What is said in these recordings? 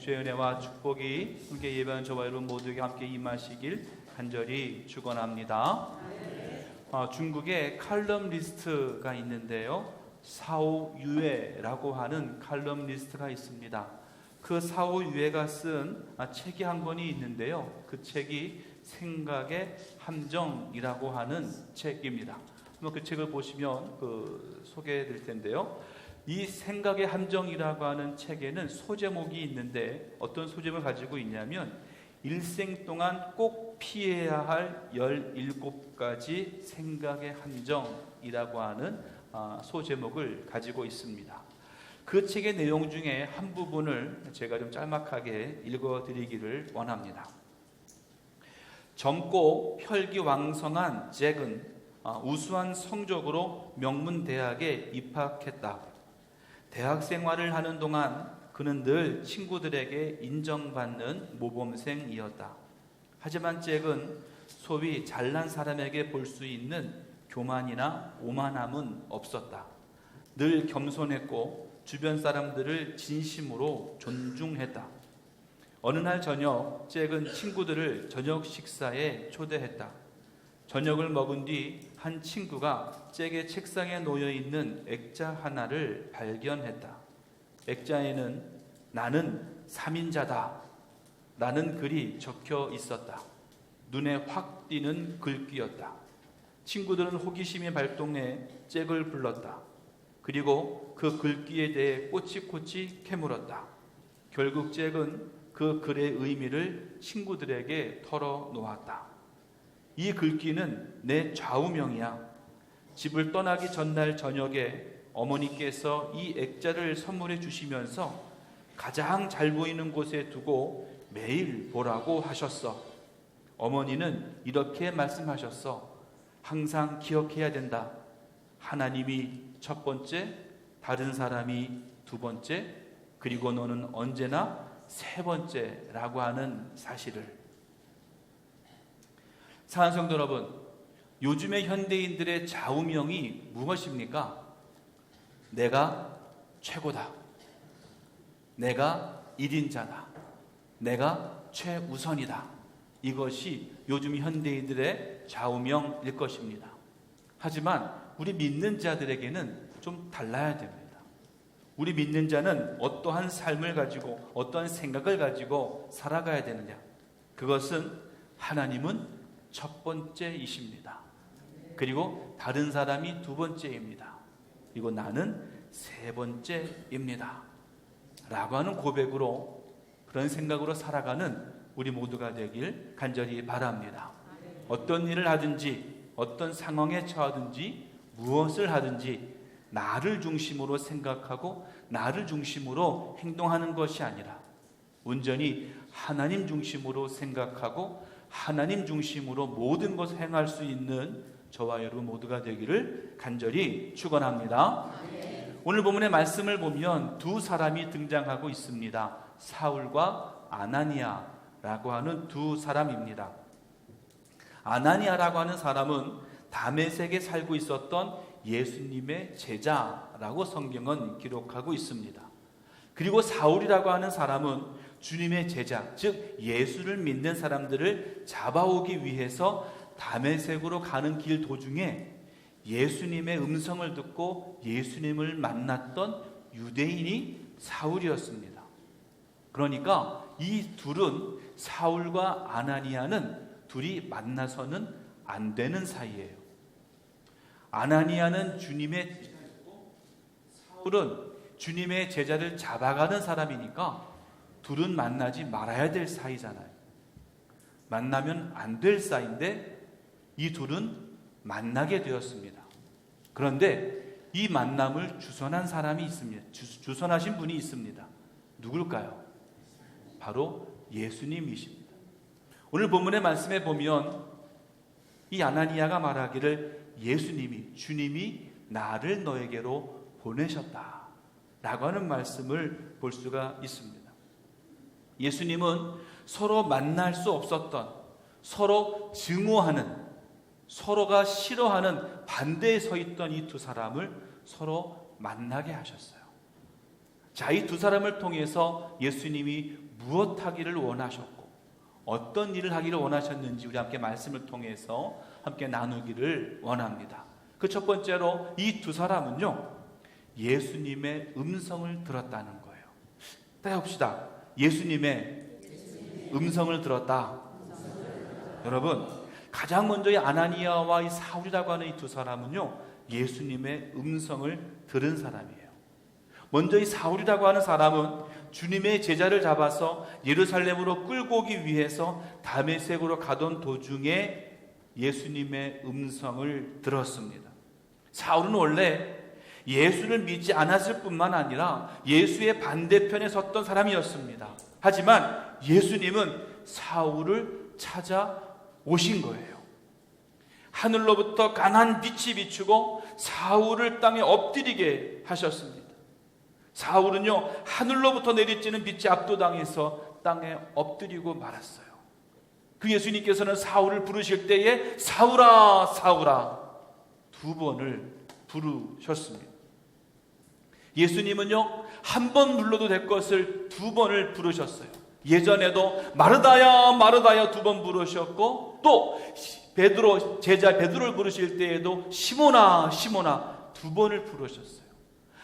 주의 은혜와 축복이 함께 예배하는 저와 여러분 모두에게 함께 임하시길 간절히 축원합니다. 중국에 칼럼니스트가 있는데요, 사오유에라고 하는 칼럼니스트가 있습니다. 그 사오유에가 쓴 책이 한 권이 있는데요, 그 책이 생각의 함정이라고 하는 책입니다. 한번 그 책을 보시면 소개해드릴 텐데요, 이 생각의 함정이라고 하는 책에는 소제목이 있는데 어떤 소제목을 가지고 있냐면 일생 동안 꼭 피해야 할 17가지 생각의 함정이라고 하는 소제목을 가지고 있습니다. 그 책의 내용 중에 한 부분을 제가 좀 짤막하게 읽어드리기를 원합니다. 젊고 혈기왕성한 잭은 우수한 성적으로 명문대학에 입학했다. 대학 생활을 하는 동안 그는 늘 친구들에게 인정받는 모범생이었다. 하지만 잭은 소위 잘난 사람에게 볼 수 있는 교만이나 오만함은 없었다. 늘 겸손했고 주변 사람들을 진심으로 존중했다. 어느 날 저녁, 잭은 친구들을 저녁 식사에 초대했다. 저녁을 먹은 뒤 한 친구가 잭의 책상에 놓여있는 액자 하나를 발견했다. 액자에는 나는 3인자다 라는 글이 적혀 있었다. 눈에 확 띄는 글귀였다. 친구들은 호기심이 발동해 잭을 불렀다. 그리고 그 글귀에 대해 꼬치꼬치 캐물었다. 결국 잭은 그 글의 의미를 친구들에게 털어놓았다. 이 글귀는 내 좌우명이야. 집을 떠나기 전날 저녁에 어머니께서 이 액자를 선물해 주시면서 가장 잘 보이는 곳에 두고 매일 보라고 하셨어. 어머니는 이렇게 말씀하셨어. 항상 기억해야 된다. 하나님이 첫 번째, 다른 사람이 두 번째, 그리고 너는 언제나 세 번째라고 하는 사실을. 사랑하는 성도 여러분, 요즘의 현대인들의 좌우명이 무엇입니까? 내가 최고다. 내가 1인자다. 내가 최우선이다. 이것이 요즘 현대인들의 좌우명일 것입니다. 하지만 우리 믿는 자들에게는 좀 달라야 됩니다. 우리 믿는 자는 어떠한 삶을 가지고 어떠한 생각을 가지고 살아가야 되느냐? 그것은 하나님은 첫 번째이십니다. 그리고 다른 사람이 두 번째입니다. 그리고 나는 세 번째입니다. 라고 하는 고백으로, 그런 생각으로 살아가는 우리 모두가 되길 간절히 바랍니다. 어떤 일을 하든지, 어떤 상황에 처하든지, 무엇을 하든지 나를 중심으로 생각하고 나를 중심으로 행동하는 것이 아니라 온전히 하나님 중심으로 생각하고 하나님 중심으로 모든 것을 행할 수 있는 저와 여러분 모두가 되기를 간절히 축원합니다. 오늘 본문의 말씀을 보면 두 사람이 등장하고 있습니다. 사울과 아나니아라고 하는 두 사람입니다. 아나니아라고 하는 사람은 다메섹에 살고 있었던 예수님의 제자라고 성경은 기록하고 있습니다. 그리고 사울이라고 하는 사람은 주님의 제자, 즉 예수를 믿는 사람들을 잡아오기 위해서 다메섹으로 가는 길 도중에 예수님의 음성을 듣고 예수님을 만났던 유대인이 사울이었습니다. 그러니까 이 둘은, 사울과 아나니아는 둘이 만나서는 안 되는 사이예요. 아나니아는 주님의 제자이고 사울은 주님의 제자를 잡아가는 사람이니까 둘은 만나지 말아야 될 사이잖아요. 만나면 안 될 사이인데 이 둘은 만나게 되었습니다. 그런데 이 만남을 주선한 사람이 있습니다. 주선하신 분이 있습니다. 누굴까요? 바로 예수님이십니다. 오늘 본문의 말씀에 보면 이 아나니아가 말하기를 예수님이, 주님이 나를 너에게로 보내셨다 라고 하는 말씀을 볼 수가 있습니다. 예수님은 서로 만날 수 없었던, 서로 증오하는, 서로가 싫어하는 반대에 서 있던 이 두 사람을 서로 만나게 하셨어요. 자, 이 두 사람을 통해서 예수님이 무엇 하기를 원하셨고 어떤 일을 하기를 원하셨는지 우리 함께 말씀을 통해서 함께 나누기를 원합니다. 그 첫 번째로 이 두 사람은요, 예수님의 음성을 들었다는 거예요. 따라 봅시다. 예수님의 음성을 들었다. 여러분, 가장 먼저 이 아나니아와 이 사울이라고 하는 이 두 사람은요, 예수님의 음성을 들은 사람이에요. 먼저 이 사울이라고 하는 사람은 주님의 제자를 잡아서 예루살렘으로 끌고 오기 위해서 다메섹으로 가던 도중에 예수님의 음성을 들었습니다. 사울은 원래 예수를 믿지 않았을 뿐만 아니라 예수의 반대편에 섰던 사람이었습니다. 하지만 예수님은 사울을 찾아오신 거예요. 하늘로부터 강한 빛이 비추고 사울을 땅에 엎드리게 하셨습니다. 사울은요, 하늘로부터 내리쬐는 빛에 압도당해서 땅에 엎드리고 말았어요. 그 예수님께서는 사울을 부르실 때에 사울아 사울아 두 번을 부르셨습니다. 예수님은요, 한 번 불러도 될 것을 두 번을 부르셨어요. 예전에도 마르다야 마르다야 두 번 부르셨고, 또 베드로, 제자 베드로를 부르실 때에도 시몬아 시몬아 두 번을 부르셨어요.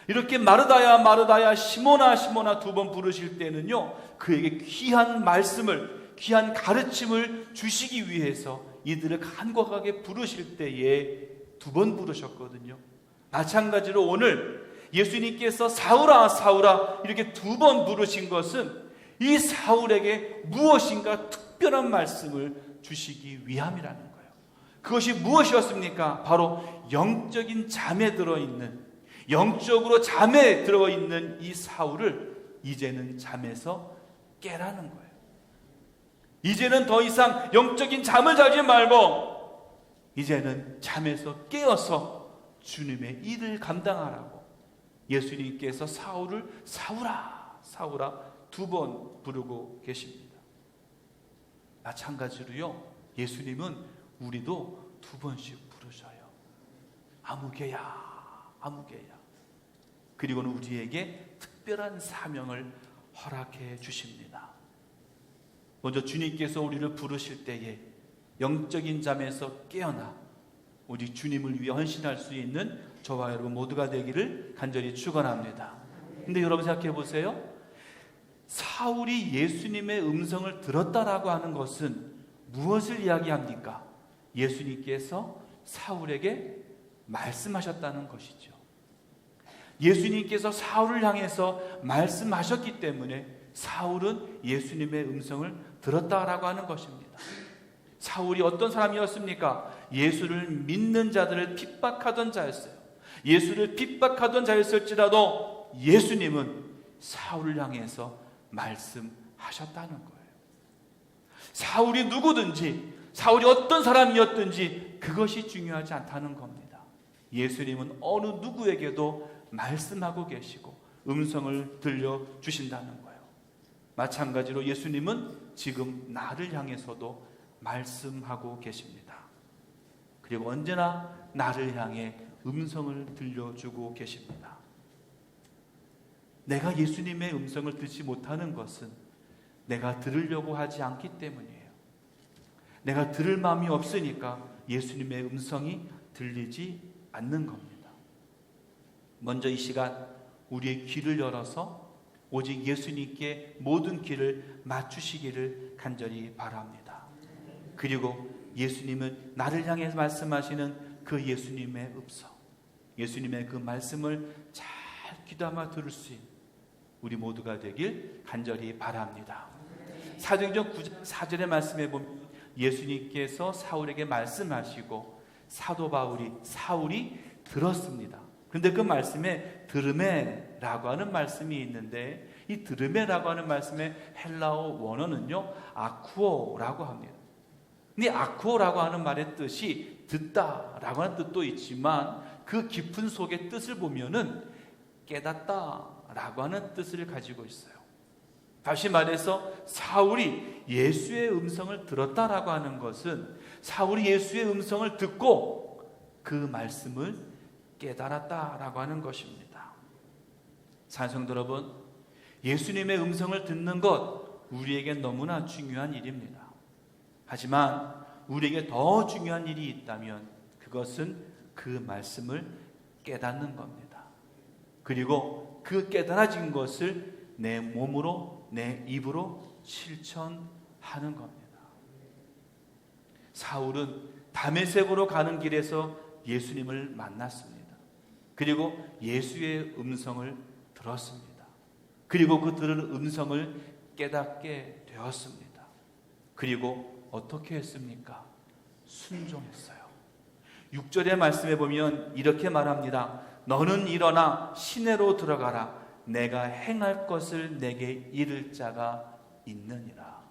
이렇게 마르다야 마르다야 시몬아 시몬아 두 번 부르실 때는요, 그에게 귀한 말씀을, 귀한 가르침을 주시기 위해서 이들을 간곡하게 부르실 때에 두 번 부르셨거든요. 마찬가지로 오늘 예수님께서 사울아 사울아 이렇게 두 번 부르신 것은 이 사울에게 무엇인가 특별한 말씀을 주시기 위함이라는 거예요. 그것이 무엇이었습니까? 바로 영적인 잠에 들어있는, 영적으로 잠에 들어있는 이 사울을 이제는 잠에서 깨라는 거예요. 이제는 더 이상 영적인 잠을 자지 말고 이제는 잠에서 깨어서 주님의 일을 감당하라고 예수님께서 사울을 사울아 사울아 두 번 부르고 계십니다. 마찬가지로요, 예수님은 우리도 두 번씩 부르셔요. 아무개야 아무개야. 그리고는 우리에게 특별한 사명을 허락해 주십니다. 먼저 주님께서 우리를 부르실 때에 영적인 잠에서 깨어나 우리 주님을 위해 헌신할 수 있는 저와 여러분 모두가 되기를 간절히 축원합니다. 근데 여러분 생각해 보세요. 사울이 예수님의 음성을 들었다라고 하는 것은 무엇을 이야기합니까? 예수님께서 사울에게 말씀하셨다는 것이죠. 예수님께서 사울을 향해서 말씀하셨기 때문에 사울은 예수님의 음성을 들었다라고 하는 것입니다. 사울이 어떤 사람이었습니까? 예수를 믿는 자들을 핍박하던 자였어요. 예수를 핍박하던 자였을지라도 예수님은 사울을 향해서 말씀하셨다는 거예요. 사울이 누구든지, 사울이 어떤 사람이었든지 그것이 중요하지 않다는 겁니다. 예수님은 어느 누구에게도 말씀하고 계시고 음성을 들려주신다는 거예요. 마찬가지로 예수님은 지금 나를 향해서도 말씀하고 계십니다. 그리고 언제나 나를 향해 음성을 들려주고 계십니다. 내가 예수님의 음성을 듣지 못하는 것은 내가 들으려고 하지 않기 때문이에요. 내가 들을 마음이 없으니까 예수님의 음성이 들리지 않는 겁니다. 먼저 이 시간 우리의 귀를 열어서 오직 예수님께 모든 길을 맞추시기를 간절히 바랍니다. 그리고 예수님은 나를 향해 말씀하시는 그 예수님의 음성, 예수님의 그 말씀을 잘 귀담아 들을 수 있는 우리 모두가 되길 간절히 바랍니다. 사도행전 9장 4절의 말씀에 보면 예수님께서 사울에게 말씀하시고 사도 바울이 사울이 들었습니다. 그런데 그 말씀에 드르메라고 하는 말씀이 있는데 이 드르메라고 하는 말씀의 헬라어 원어는요 아쿠오라고 합니다. 근데 아쿠오라고 하는 말의 뜻이 듣다라고 하는 뜻도 있지만 그 깊은 속의 뜻을 보면은 깨닫다라고 하는 뜻을 가지고 있어요. 다시 말해서 사울이 예수의 음성을 들었다라고 하는 것은 사울이 예수의 음성을 듣고 그 말씀을 깨달았다라고 하는 것입니다. 사랑하는 성도 여러분, 예수님의 음성을 듣는 것 우리에게 너무나 중요한 일입니다. 하지만 우리에게 더 중요한 일이 있다면 그것은 그 말씀을 깨닫는 겁니다. 그리고 그 깨달아진 것을 내 몸으로, 내 입으로 실천하는 겁니다. 사울은 다메섹으로 가는 길에서 예수님을 만났습니다. 그리고 예수의 음성을 들었습니다. 그리고 그 들은 음성을 깨닫게 되었습니다. 그리고 어떻게 했습니까? 순종했어요. 6절의 말씀에 보면 이렇게 말합니다. 너는 일어나 시내로 들어가라. 내가 행할 것을 내게 이를 자가 있느니라.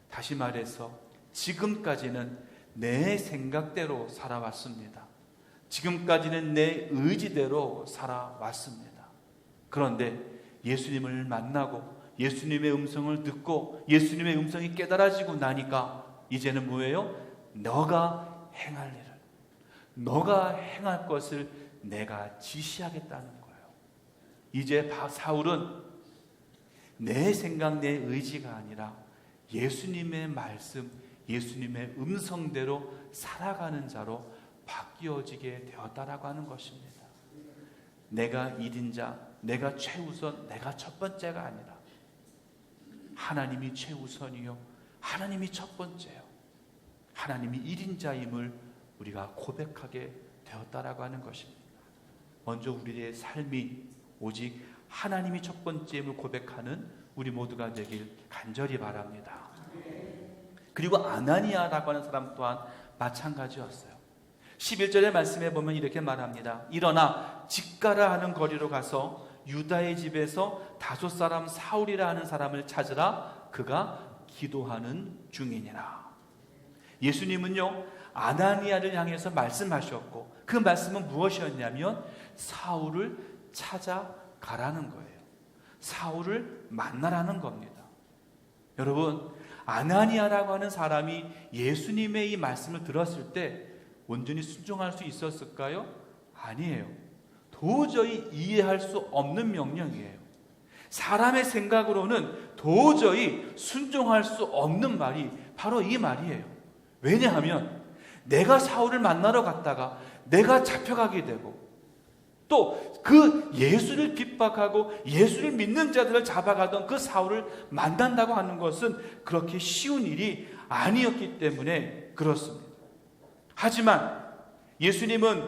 다시 말해서 지금까지는 내 생각대로 살아왔습니다. 지금까지는 내 의지대로 살아왔습니다. 그런데 예수님을 만나고 예수님의 음성을 듣고 예수님의 음성이 깨달아지고 나니까 이제는 뭐예요? 너가 행할 일을, 너가 행할 것을 내가 지시하겠다는 거예요. 이제 사울은 내 생각, 내 의지가 아니라 예수님의 말씀, 예수님의 음성대로 살아가는 자로 바뀌어지게 되었다라고 하는 것입니다. 내가 1인자, 내가 최우선, 내가 첫 번째가 아니라 하나님이 최우선이요, 하나님이 첫 번째요, 하나님이 1인자임을 우리가 고백하게 되었다라고 하는 것입니다. 먼저 우리의 삶이 오직 하나님이 첫 번째임을 고백하는 우리 모두가 되길 간절히 바랍니다. 그리고 아나니아라고 하는 사람 또한 마찬가지였어요. 11절의 말씀에 보면 이렇게 말합니다. 일어나 집가라 하는 거리로 가서 유다의 집에서 다소 사람 사울이라 하는 사람을 찾으라. 그가 기도하는 중이니라. 예수님은요, 아나니아를 향해서 말씀하셨고 그 말씀은 무엇이었냐면 사울을 찾아가라는 거예요. 사울을 만나라는 겁니다. 여러분, 아나니아라고 하는 사람이 예수님의 이 말씀을 들었을 때 온전히 순종할 수 있었을까요? 아니에요. 도저히 이해할 수 없는 명령이에요. 사람의 생각으로는 도저히 순종할 수 없는 말이 바로 이 말이에요. 왜냐하면 내가 사울을 만나러 갔다가 내가 잡혀가게 되고 또 그 예수를 핍박하고 예수를 믿는 자들을 잡아가던 그 사울을 만난다고 하는 것은 그렇게 쉬운 일이 아니었기 때문에 그렇습니다. 하지만 예수님은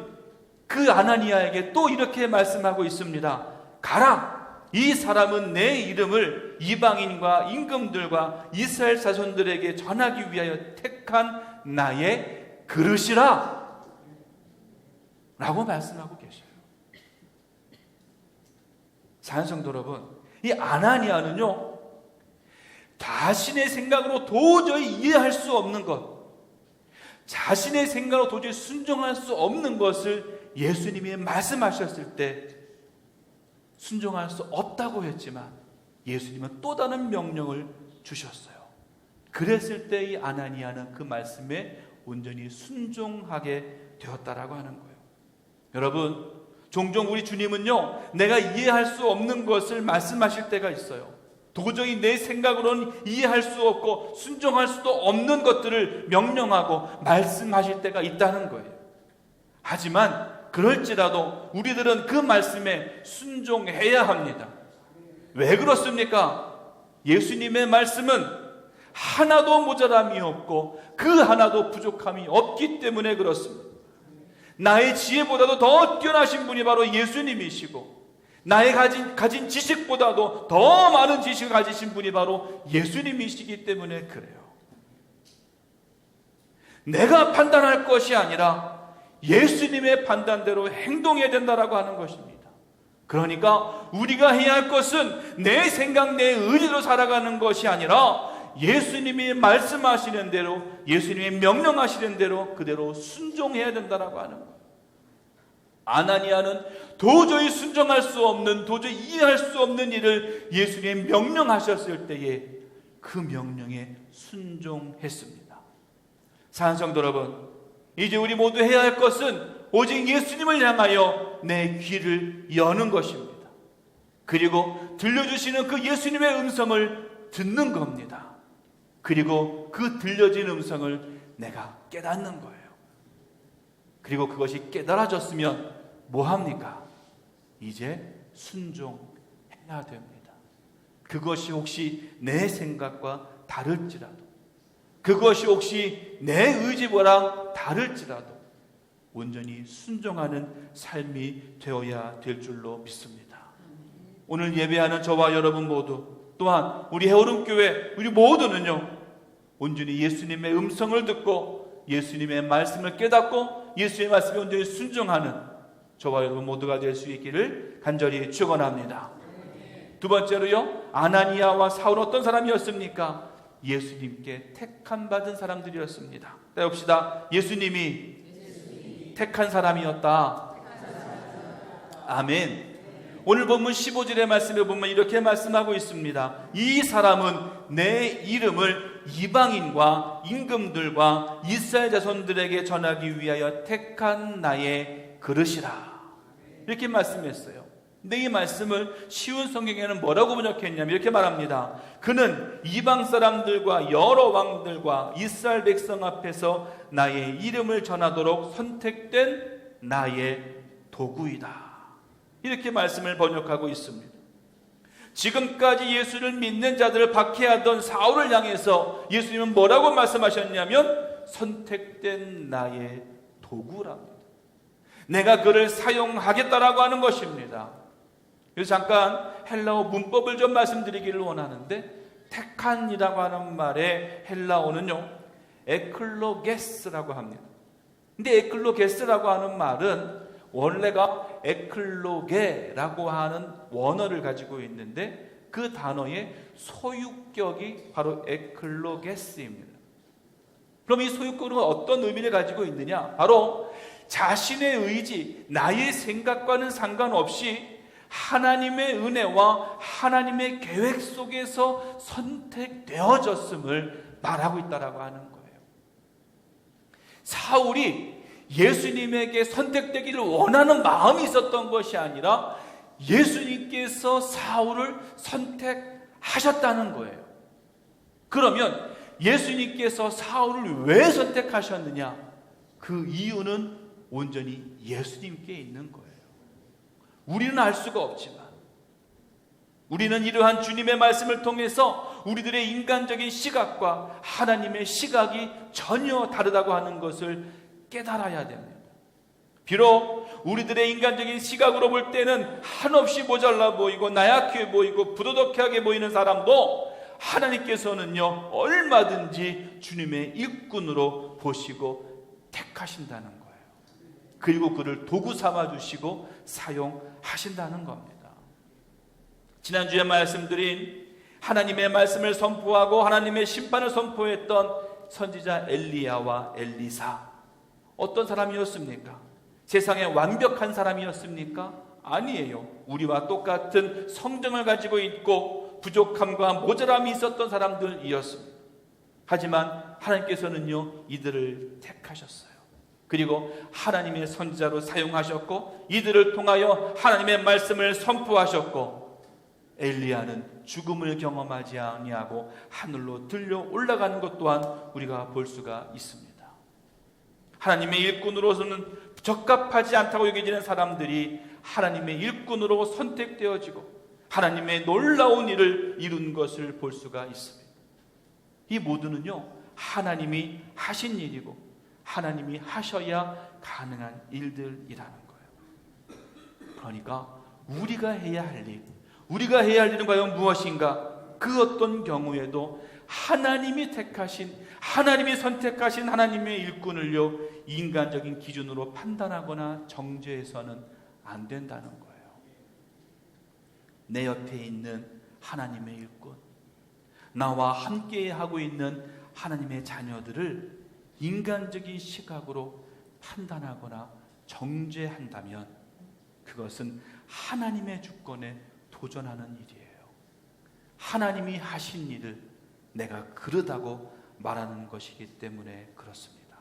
그 아나니아에게 또 이렇게 말씀하고 있습니다. 가라! 이 사람은 내 이름을 이방인과 임금들과 이스라엘 자손들에게 전하기 위하여 택한 나의 그릇이라! 라고 말씀하고 계셔요. 사랑성도 여러분, 이 아나니아는요, 자신의 생각으로 도저히 이해할 수 없는 것, 자신의 생각으로 도저히 순종할 수 없는 것을 예수님이 말씀하셨을 때 순종할 수 없다고 했지만 예수님은 또 다른 명령을 주셨어요. 그랬을 때 이 아나니아는 그 말씀에 온전히 순종하게 되었다라고 하는 거예요. 여러분, 종종 우리 주님은요, 내가 이해할 수 없는 것을 말씀하실 때가 있어요. 도저히 내 생각으로는 이해할 수 없고 순종할 수도 없는 것들을 명령하고 말씀하실 때가 있다는 거예요. 하지만 그럴지라도 우리들은 그 말씀에 순종해야 합니다. 왜 그렇습니까? 예수님의 말씀은 하나도 모자람이 없고 그 하나도 부족함이 없기 때문에 그렇습니다. 나의 지혜보다도 더 뛰어나신 분이 바로 예수님이시고 나의 가진 지식보다도 더 많은 지식을 가지신 분이 바로 예수님이시기 때문에 그래요. 내가 판단할 것이 아니라 예수님의 판단대로 행동해야 된다라고 하는 것입니다. 그러니까 우리가 해야 할 것은 내 생각, 내 의지로 살아가는 것이 아니라 예수님이 말씀하시는 대로, 예수님이 명령하시는 대로 그대로 순종해야 된다라고 하는 거예요. 아나니아는 도저히 순종할 수 없는, 도저히 이해할 수 없는 일을 예수님이 명령하셨을 때에 그 명령에 순종했습니다. 사랑하는 성도 여러분, 이제 우리 모두 해야 할 것은 오직 예수님을 향하여 내 귀를 여는 것입니다. 그리고 들려주시는 그 예수님의 음성을 듣는 겁니다. 그리고 그 들려진 음성을 내가 깨닫는 거예요. 그리고 그것이 깨달아졌으면 뭐합니까? 이제 순종해야 됩니다. 그것이 혹시 내 생각과 다를지라도, 그것이 혹시 내 의지와랑 다를지라도 온전히 순종하는 삶이 되어야 될 줄로 믿습니다. 오늘 예배하는 저와 여러분 모두, 또한 우리 해오름교회 우리 모두는요, 온전히 예수님의 음성을 듣고 예수님의 말씀을 깨닫고 예수의 말씀에 온전히 순종하는 저와 여러분 모두가 될 수 있기를 간절히 축원합니다. 두 번째로요, 아나니아와 사울은 어떤 사람이었습니까? 예수님께 택함 받은 사람들이었습니다. 따라합시다. 예수님이 택한 사람이었다. 아멘. 오늘 본문 15절의 말씀에 보면 이렇게 말씀하고 있습니다. 이 사람은 내 이름을 이방인과 임금들과 이스라엘 자손들에게 전하기 위하여 택한 나의 그릇이라. 이렇게 말씀했어요. 근데 이 말씀을 쉬운 성경에는 뭐라고 번역했냐면 이렇게 말합니다. 그는 이방 사람들과 여러 왕들과 이스라엘 백성 앞에서 나의 이름을 전하도록 선택된 나의 도구이다. 이렇게 말씀을 번역하고 있습니다. 지금까지 예수를 믿는 자들을 박해하던 사울을 향해서 예수님은 뭐라고 말씀하셨냐면 선택된 나의 도구랍니다. 내가 그를 사용하겠다라고 하는 것입니다. 그래서 잠깐 헬라어 문법을 좀 말씀드리기를 원하는데, 택한이라고 하는 말의 헬라어는요 에클로게스라고 합니다. 근데 에클로게스라고 하는 말은 원래가 에클로게라고 하는 원어를 가지고 있는데 그 단어의 소유격이 바로 에클로게스입니다. 그럼 이 소유격은 어떤 의미를 가지고 있느냐? 바로 자신의 의지, 나의 생각과는 상관없이 하나님의 은혜와 하나님의 계획 속에서 선택되어졌음을 말하고 있다라고 하는 거예요. 사울이 예수님에게 선택되기를 원하는 마음이 있었던 것이 아니라 예수님께서 사울을 선택하셨다는 거예요. 그러면 예수님께서 사울을 왜 선택하셨느냐? 그 이유는 온전히 예수님께 있는 거예요. 우리는 알 수가 없지만 우리는 이러한 주님의 말씀을 통해서 우리들의 인간적인 시각과 하나님의 시각이 전혀 다르다고 하는 것을 깨달아야 됩니다. 비록 우리들의 인간적인 시각으로 볼 때는 한없이 모자라 보이고 나약해 보이고 부도덕하게 보이는 사람도 하나님께서는요 얼마든지 주님의 일꾼으로 보시고 택하신다는 거예요. 그리고 그를 도구 삼아 주시고 사용하신다는 겁니다. 지난주에 말씀드린 하나님의 말씀을 선포하고 하나님의 심판을 선포했던 선지자 엘리야와 엘리사, 어떤 사람이었습니까? 세상에 완벽한 사람이었습니까? 아니에요. 우리와 똑같은 성정을 가지고 있고 부족함과 모자람이 있었던 사람들이었습니다. 하지만 하나님께서는요 이들을 택하셨어요. 그리고 하나님의 선지자로 사용하셨고 이들을 통하여 하나님의 말씀을 선포하셨고, 엘리야는 죽음을 경험하지 아니하고 하늘로 들려 올라가는 것 또한 우리가 볼 수가 있습니다. 하나님의 일꾼으로서는 적합하지 않다고 여겨지는 사람들이 하나님의 일꾼으로 선택되어지고 하나님의 놀라운 일을 이룬 것을 볼 수가 있습니다. 이 모두는요 하나님이 하신 일이고 하나님이 하셔야 가능한 일들이라는 거예요. 그러니까 우리가 해야 할 일은 과연 무엇인가? 그 어떤 경우에도 하나님이 택하신, 하나님이 선택하신 하나님의 일꾼을요 인간적인 기준으로 판단하거나 정죄해서는 안 된다는 거예요. 내 옆에 있는 하나님의 일꾼, 나와 함께 하고 있는 하나님의 자녀들을 인간적인 시각으로 판단하거나 정죄한다면 그것은 하나님의 주권에 도전하는 일이에요. 하나님이 하신 일을 내가 그러다고 말하는 것이기 때문에 그렇습니다.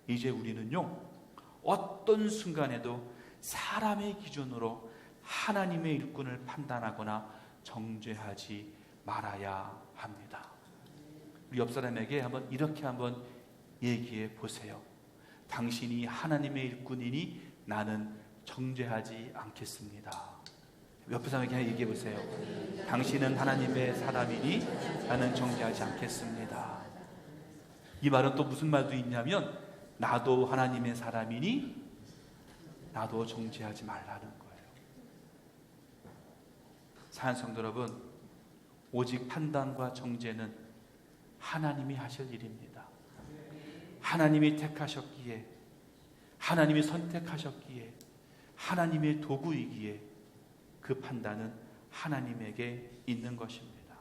이제 우리는요 어떤 순간에도 사람의 기준으로 하나님의 일꾼을 판단하거나 정죄하지 말아야 합니다. 우리 옆 사람에게 이렇게 한번 얘기해 보세요. 당신이 하나님의 일꾼이니 나는 정죄하지 않겠습니다. 옆에 사람에게 얘기해 보세요. 당신은 하나님의 사람이니 나는 정죄하지 않겠습니다. 이 말은 또 무슨 말도 있냐면 나도 하나님의 사람이니 나도 정죄하지 말라는 거예요. 사랑하는 성도 여러분, 오직 판단과 정죄는 하나님이 하실 일입니다. 하나님이 택하셨기에, 하나님이 선택하셨기에, 하나님의 도구이기에 그 판단은 하나님에게 있는 것입니다.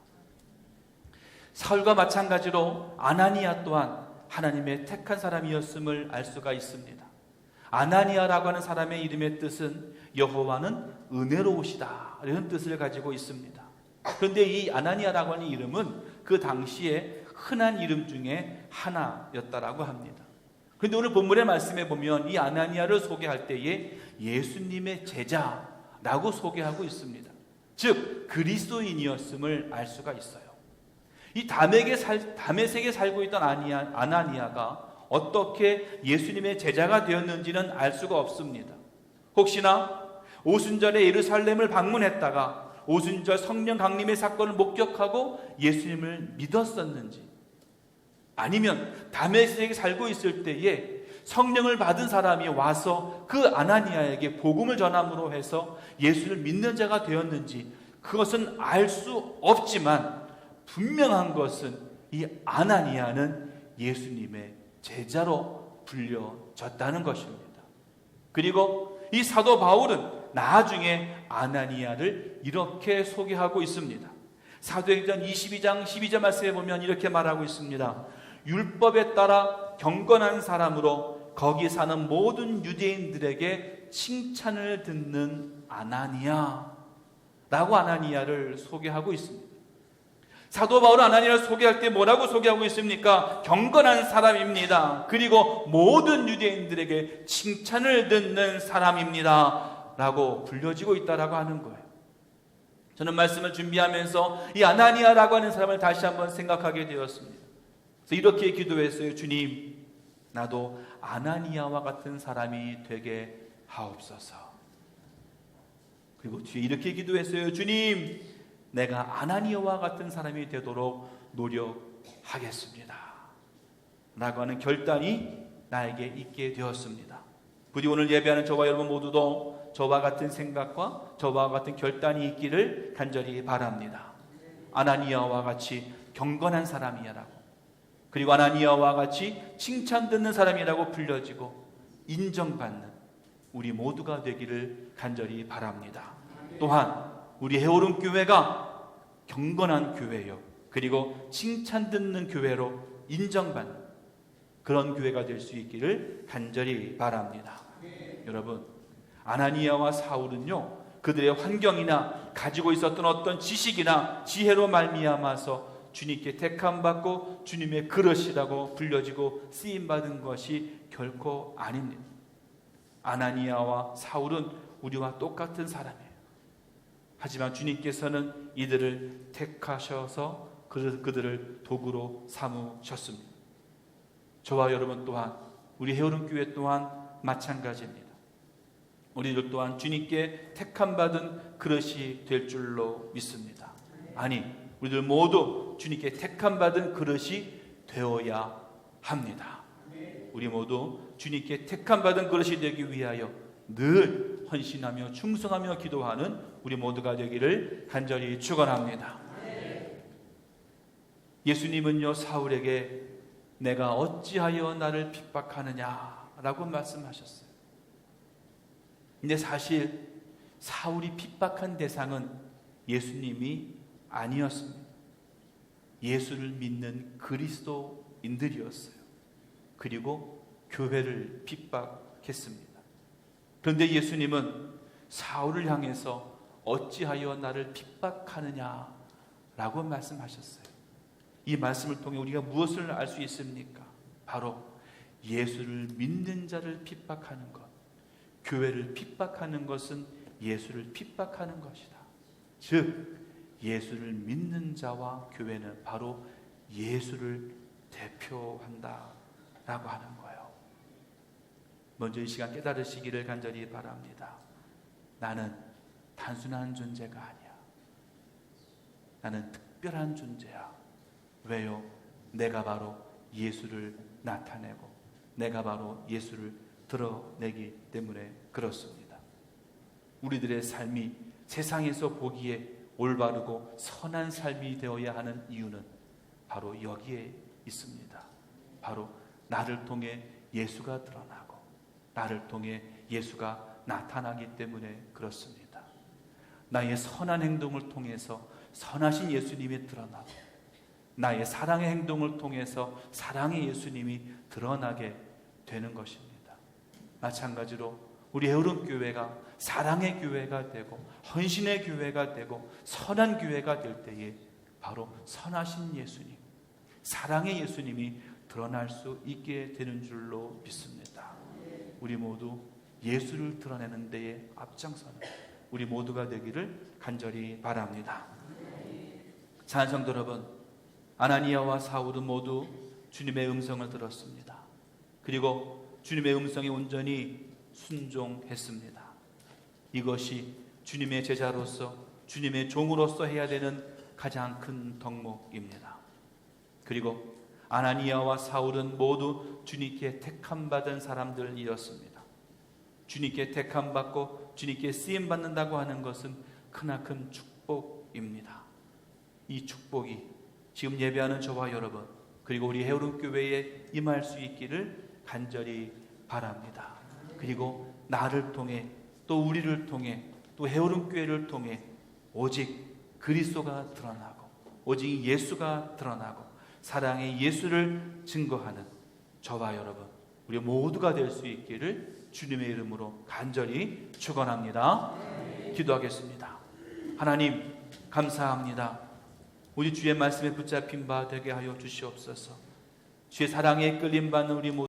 사울과 마찬가지로 아나니아 또한 하나님의 택한 사람이었음을 알 수가 있습니다. 아나니아라고 하는 사람의 이름의 뜻은 여호와는 은혜로우시다 이런 뜻을 가지고 있습니다. 그런데 이 아나니아라고 하는 이름은 그 당시에 흔한 이름 중에 하나였다라고 합니다. 그런데 오늘 본문의 말씀에 보면 이 아나니아를 소개할 때에 예수님의 제자라고 소개하고 있습니다. 즉 그리스도인이었음을 알 수가 있어요. 이 다메섹에 살고 있던 아나니아가 어떻게 예수님의 제자가 되었는지는 알 수가 없습니다. 혹시나 오순절에 예루살렘을 방문했다가 오순절 성령 강림의 사건을 목격하고 예수님을 믿었었는지, 아니면 다메섹에 살고 있을 때에 성령을 받은 사람이 와서 그 아나니아에게 복음을 전함으로 해서 예수를 믿는 자가 되었는지 그것은 알 수 없지만 분명한 것은 이 아나니아는 예수님의 제자로 불려졌다는 것입니다. 그리고 이 사도 바울은 나중에 아나니아를 이렇게 소개하고 있습니다. 사도행전 22장 12절 말씀에 보면 이렇게 말하고 있습니다. 율법에 따라 경건한 사람으로 거기 사는 모든 유대인들에게 칭찬을 듣는 아나니아라고 아나니아를 소개하고 있습니다. 사도 바울은 아나니아를 소개할 때 뭐라고 소개하고 있습니까? 경건한 사람입니다. 그리고 모든 유대인들에게 칭찬을 듣는 사람입니다 라고 불려지고 있다라고 하는 거예요. 저는 말씀을 준비하면서 이 아나니아라고 하는 사람을 다시 한번 생각하게 되었습니다. 그래서 이렇게 기도했어요. 주님, 나도 아나니아와 같은 사람이 되게 하옵소서. 그리고 뒤에 이렇게 기도했어요. 주님, 내가 아나니아와 같은 사람이 되도록 노력하겠습니다 라고 하는 결단이 나에게 있게 되었습니다. 부디 오늘 예배하는 저와 여러분 모두도 저와 같은 생각과 저와 같은 결단이 있기를 간절히 바랍니다. 아나니아와 같이 경건한 사람이라고, 그리고 아나니아와 같이 칭찬 듣는 사람이라고 불려지고 인정받는 우리 모두가 되기를 간절히 바랍니다. 또한 우리 해오름 교회가 경건한 교회요, 그리고 칭찬 듣는 교회로 인정받는 그런 교회가 될 수 있기를 간절히 바랍니다. 여러분, 아나니아와 사울은요, 그들의 환경이나 가지고 있었던 어떤 지식이나 지혜로 말미암아서 주님께 택함받고 주님의 그릇이라고 불려지고 쓰임받은 것이 결코 아닙니다. 아나니아와 사울은 우리와 똑같은 사람이에요. 하지만 주님께서는 이들을 택하셔서 그들을 도구로 삼으셨습니다. 저와 여러분 또한, 우리 해오름 교회 또한 마찬가지입니다. 우리들 또한 주님께 택함받은 그릇이 될 줄로 믿습니다. 아니, 우리들 모두 주님께 택함받은 그릇이 되어야 합니다. 우리 모두 주님께 택함받은 그릇이 되기 위하여 늘 헌신하며 충성하며 기도하는 우리 모두가 되기를 간절히 축원합니다. 예수님은요, 사울에게 내가 어찌하여 나를 핍박하느냐라고 말씀하셨어요. 근데 사실 사울이 핍박한 대상은 예수님이 아니었습니다. 예수를 믿는 그리스도인들이었어요. 그리고 교회를 핍박했습니다. 그런데 예수님은 사울을 향해서 어찌하여 나를 핍박하느냐라고 말씀하셨어요. 이 말씀을 통해 우리가 무엇을 알 수 있습니까? 바로 예수를 믿는 자를 핍박하는 것, 교회를 핍박하는 것은 예수를 핍박하는 것이다. 즉 예수를 믿는 자와 교회는 바로 예수를 대표한다라고 하는 거예요. 먼저 이 시간 깨달으시기를 간절히 바랍니다. 나는 단순한 존재가 아니야. 나는 특별한 존재야. 왜요? 내가 바로 예수를 나타내고 내가 바로 예수를 드러내기 때문에 그렇습니다. 우리들의 삶이 세상에서 보기에 올바르고 선한 삶이 되어야 하는 이유는 바로 여기에 있습니다. 바로 나를 통해 예수가 드러나고 나를 통해 예수가 나타나기 때문에 그렇습니다. 나의 선한 행동을 통해서 선하신 예수님이 드러나고 나의 사랑의 행동을 통해서 사랑의 예수님이 드러나게 되는 것입니다. 마찬가지로 우리 헤어룸교회가 사랑의 교회가 되고 헌신의 교회가 되고 선한 교회가 될 때에 바로 선하신 예수님, 사랑의 예수님이 드러날 수 있게 되는 줄로 믿습니다. 우리 모두 예수를 드러내는 데에 앞장서는 우리 모두가 되기를 간절히 바랍니다. 사랑하는 성도 여러분, 아나니아와 사울은 모두 주님의 음성을 들었습니다. 그리고 주님의 음성에 온전히 순종했습니다. 이것이 주님의 제자로서 주님의 종으로서 해야 되는 가장 큰 덕목입니다. 그리고 아나니아와 사울은 모두 주님께 택함받은 사람들이었습니다. 주님께 택함받고 주님께 쓰임받는다고 하는 것은 크나큰 축복입니다. 이 축복이 지금 예배하는 저와 여러분 그리고 우리 헤어룸교회에 임할 수 있기를 간절히 바랍니다. 그리고 나를 통해 또 우리를 통해 또 헤어룸교회를 통해 오직 그리스도가 드러나고 오직 예수가 드러나고 사랑의 예수를 증거하는 저와 여러분 우리 모두가 될 수 있기를 주님의 이름으로 간절히 축원합니다. 기도하겠습니다. 하나님 감사합니다. 우리 주의 말씀에 붙잡힌 바 되게 하여 주시옵소서. 주의 사랑에 끌림받는 우리 모두